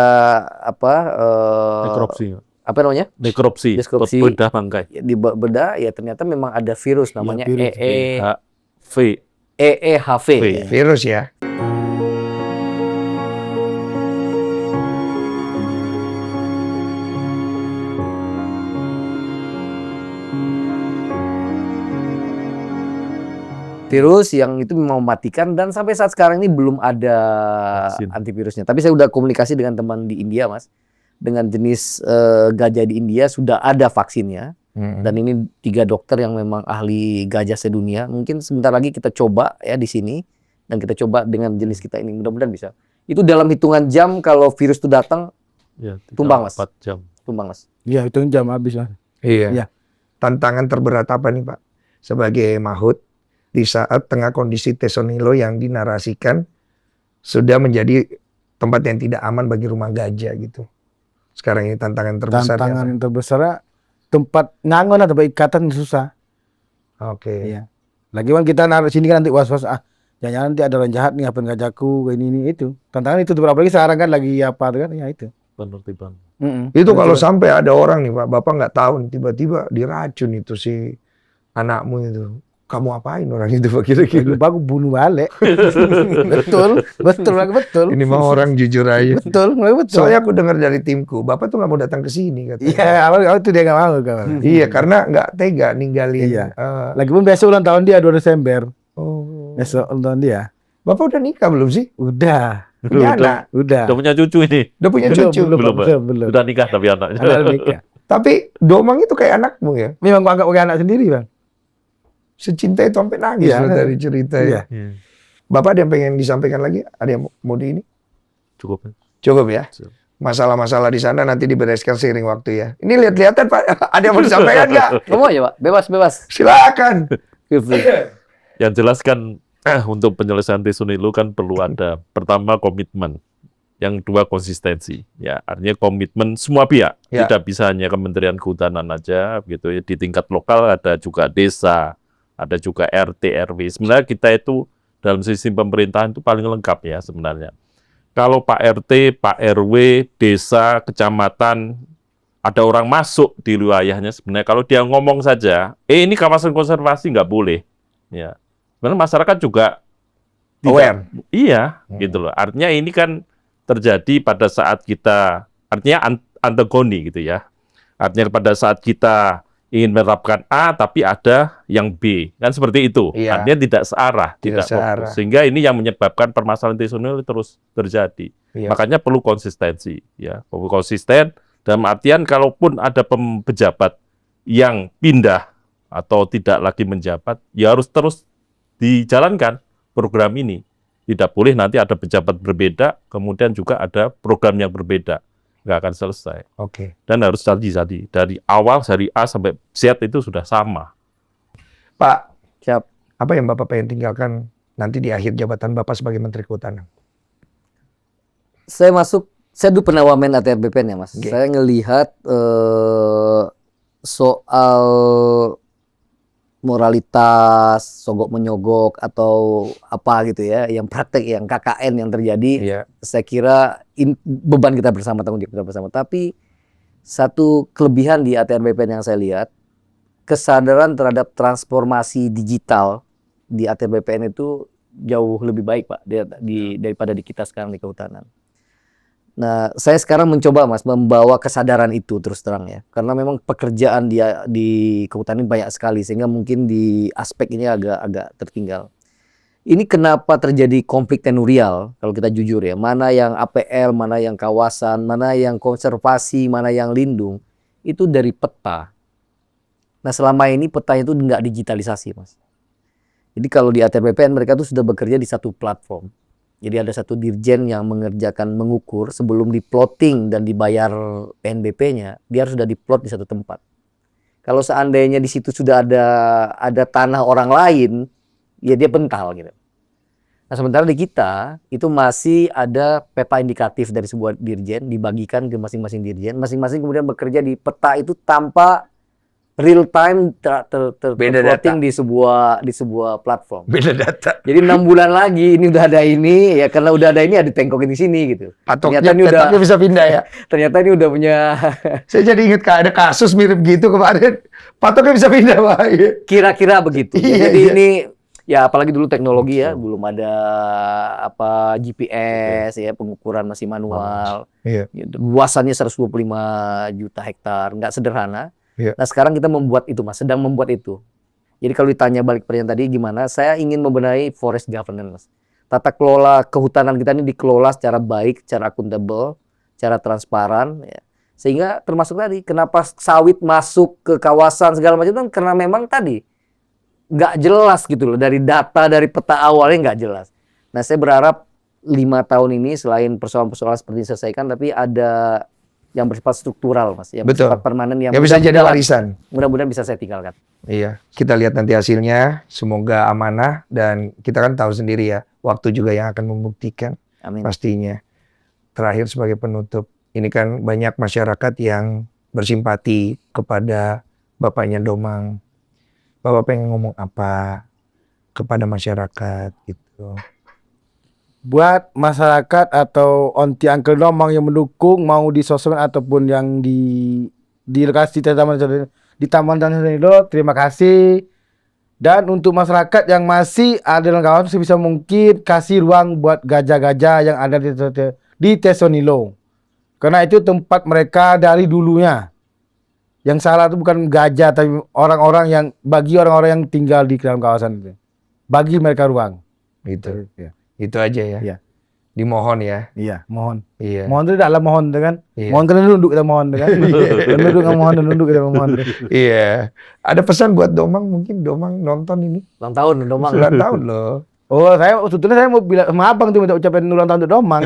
Nekropsi. apa namanya? Nekropsi. Nekropsi. Bedah bangkai. Di bedah ya ternyata memang ada virus namanya virus. EEHV. Virus ya. Virus yang itu mematikan dan sampai saat sekarang ini belum ada Vaksin. antivirusnya. Tapi saya udah komunikasi dengan teman di India, Mas. Dengan jenis gajah di India sudah ada vaksinnya. Dan ini 3 dokter yang memang ahli gajah sedunia. Mungkin sebentar lagi kita coba ya di sini dan kita coba dengan jenis kita ini. Mudah-mudahan bisa. Itu dalam hitungan jam kalau virus itu datang Ya, tumbang, Mas. 4 jam. Tumbang, Mas. Iya, itu jam habis lah. Iya. Iya. Tantangan terberat apa nih Pak? Sebagai Mahut di saat tengah kondisi Tesonilo yang dinarasikan sudah menjadi tempat yang tidak aman bagi rumah gajah gitu. Sekarang ini tantangan terbesar. Tantangan yang terbesar tempat ngangon atau ikatan susah. Oke. Iya. Lagi kan kita naruh sini kan nanti was-was jangan nanti ada orang jahat nih ngapain gajaku ini itu. Tantangan itu tuh apalagi sekarang kan lagi apa tuh kan ya itu. Penertiban. Itu kalau sampai ada orang nih Pak, Bapak nggak tahu nih, tiba-tiba diracun itu si anakmu itu. Kamu apain orang itu Pak kira-kira? Aku bunuh balik. betul lagi betul. Ini mah orang jujur aja. Betul. Soalnya aku dengar dari timku, Bapak tuh nggak mau datang ke sini katanya. Iya, awal itu dia nggak mau kawan. Iya, karena nggak tega ninggalin. Iya. Lagi pun besok ulang tahun dia 2 Desember. Oh. Besok ulang tahun dia. Bapak udah nikah belum sih? Udah. Punya anak? Udah. Udah punya cucu ini. Udah punya cucu? Belum, Pak. Belum. Udah nikah tapi anaknya. Ada nikah. Tapi Domang itu kayak anakmu ya? Memang gua anggap kayak anak sendiri, Bang. Secinta itu sampai nangis Iya. loh dari cerita ya. Iya. Bapak ada yang pengen disampaikan lagi? Ada yang mau di ini? Cukup. Cukup ya? Cukup. Masalah-masalah di sana nanti dibereskan seiring waktu ya. Ini lihat-lihatan Pak, ada yang mau disampaikan nggak? Ngomong aja, Pak. Bebas. Silakan. Feel free. Yang jelas kan untuk penyelesaian Tesonilo kan perlu ada pertama komitmen, yang kedua konsistensi. Ya, artinya komitmen semua pihak. Ya. Tidak bisa hanya Kementerian Kehutanan aja gitu ya. Di tingkat lokal ada juga desa, ada juga RT RW. Sebenarnya kita itu dalam sistem pemerintahan itu paling lengkap ya sebenarnya. Kalau Pak RT, Pak RW, desa, kecamatan, ada orang masuk di wilayahnya sebenarnya kalau dia ngomong saja, ini kawasan konservasi nggak boleh. Ya. Sebenarnya masyarakat juga Aware. Iya, gitu loh. Artinya ini kan terjadi pada saat kita, artinya antagoni gitu ya. Artinya pada saat kita ingin menerapkan A, tapi ada yang B. Kan seperti itu. Iya. Artinya tidak searah, Tidak tidak searah. fokus. Sehingga ini yang menyebabkan permasalahan Tesonilo terus terjadi. Iya. Makanya perlu konsistensi. Ya, perlu konsisten. Dalam artian kalaupun ada pejabat yang pindah atau tidak lagi menjabat, ya harus terus dijalankan program ini. Tidak boleh nanti ada pejabat berbeda, kemudian juga ada program yang berbeda. Nggak akan selesai. Oke. Dan harus jadi dari awal, dari A sampai Z itu sudah sama. Pak, Siap. apa yang Bapak pengen tinggalkan nanti di akhir jabatan Bapak sebagai Menteri Kehutanan? Saya dulu pernah wamen ATR BPN ya, Mas. Oke. Saya ngelihat soal moralitas, sogok menyogok atau apa gitu ya, yang praktek yang KKN yang terjadi, Iya. saya kira beban kita bersama, tanggung jawab kita bersama. Tapi satu kelebihan di ATR BPN yang saya lihat, kesadaran terhadap transformasi digital di ATR BPN itu jauh lebih baik Pak daripada di kita sekarang di kehutanan. Nah, saya sekarang mencoba Mas membawa kesadaran itu terus terang ya. Karena memang pekerjaan di kehutanan banyak sekali sehingga mungkin di aspek ini agak tertinggal. Ini kenapa terjadi konflik tenurial kalau kita jujur ya. Mana yang APL, mana yang kawasan, mana yang konservasi, mana yang lindung. Itu dari peta. Nah, selama ini peta itu nggak digitalisasi Mas. Jadi kalau di ATR BPN mereka tuh sudah bekerja di satu platform. Jadi ada satu dirjen yang mengukur sebelum di-plotting dan dibayar PNBP-nya, dia harus sudah diplot di satu tempat. Kalau seandainya di situ sudah ada tanah orang lain, ya dia bental gitu. Nah, sementara di kita itu masih ada peta indikatif dari sebuah dirjen dibagikan ke masing-masing dirjen, masing-masing kemudian bekerja di peta itu tanpa real time terplotting di sebuah platform. Beda data. Jadi 6 bulan lagi ini udah ada ini ya, karena udah ada ini ada tengkokin di sini gitu. Patoknya Ternyata ini tetapnya bisa pindah ya. Ternyata ini udah punya Saya jadi ingat ada kasus mirip gitu kemarin. Patoknya bisa pindah, Pak. kira-kira begitu. Iya, Jadi iya. ini ya apalagi dulu teknologi ya, belum ada apa GPS ya, pengukuran masih manual. Iya. Luasannya 125 juta hektar, nggak sederhana. Iya. Nah, sekarang kita membuat itu, Mas, sedang membuat itu. Jadi kalau ditanya balik pertanyaan tadi gimana, saya ingin membenahi forest governance, Mas. Tata kelola kehutanan kita ini dikelola secara baik, secara akuntabel, secara transparan ya. Sehingga termasuk tadi kenapa sawit masuk ke kawasan segala macam kan karena memang tadi nggak jelas gitu loh, dari data dari peta awalnya nggak jelas. Nah, saya berharap 5 tahun ini selain persoalan-persoalan seperti ini diselesaikan, tapi ada yang bersifat struktural, Mas, yang Betul. bersifat permanen yang Ya bisa jadi warisan. mudah-mudahan bisa saya tinggalkan. Iya, kita lihat nanti hasilnya. Semoga amanah dan kita kan tahu sendiri ya, waktu juga yang akan membuktikan Amin. pastinya. Terakhir sebagai penutup, ini kan banyak masyarakat yang bersimpati kepada bapaknya Domang. Bapak pengen ngomong apa kepada masyarakat gitu? Buat masyarakat atau onti Uncle Domang yang mendukung mau di sosmed ataupun yang di lokasi di Taman Nasional itu, terima kasih. Dan untuk masyarakat yang masih ada dalam kawasan sebisa mungkin kasih ruang buat gajah-gajah yang ada di Tesonilo. Karena itu tempat mereka dari dulunya. Yang salah itu bukan gajah tapi orang-orang yang tinggal di dalam kawasan itu. Bagi mereka ruang. Gitu. Ya. Itu aja ya. Iya. Dimohon ya. Iya, mohon. Iya. Mohon itu tidaklah mohon itu kan. Iya. Mohon kena nunduk kita mohon itu kan. Nunduk nggak mohon, nunduk kita mohon. Iya. Ada pesan buat Domang, mungkin Domang nonton ini. Ulang tahun Domang. 9 tahun loh. Oh, sebetulnya saya mau bilang sama abang tuh minta ucapan ulang tahun untuk Domang.